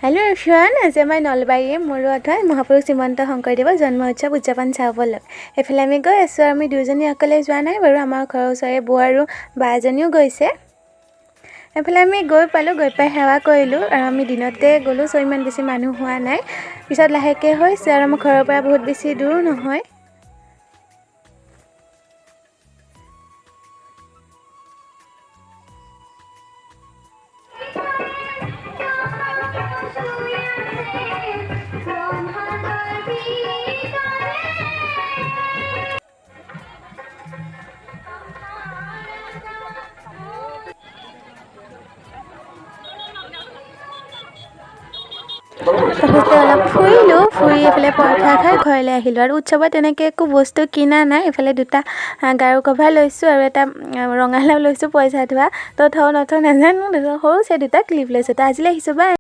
Hello' everyone, আজি আমাৰ নলবাৰীৰ মৰুৱাত হয় মহাপুৰুষ শ্ৰীমন্ত শংকৰদেৱৰ জন্ম উৎসৱ উদযাপন চাবলৈ। এইফালে আমি গৈ আছোঁ। আমি দুজনী অকলে যোৱা নাই বাৰু, আমাৰ ঘৰৰ ওচৰৰে বৌ আৰু বা এজনীও গৈছে। এইফালে আমি গৈ পালোঁ, গৈ পাই সেৱা কৰিলোঁ আৰু আমি দিনতে গ'লোঁ, চ' ইমান বেছি মানুহ হোৱা নাই। পিছত লাহেকৈ হৈছে আৰু আমাৰ ঘৰৰ পৰা বহুত বেছি দূৰো নহয়। তাৰপিছতে অলপ ফুৰিলোঁ, ফুৰি এইফালে পৰঠা খাই ঘৰলৈ আহিলোঁ। আৰু উৎসৱত তেনেকৈ একো বস্তু কিনা নাই। এইফালে দুটা গাৰু কভাৰ লৈছোঁ আৰু এটা ৰঙালাও লৈছোঁ পইচা থোৱা। তো থওঁ নথওঁ নাজানো, সৰু চাই দুটা ক্লিপ লৈছোঁ। তো আজিলৈ আহিছোঁ, বাই।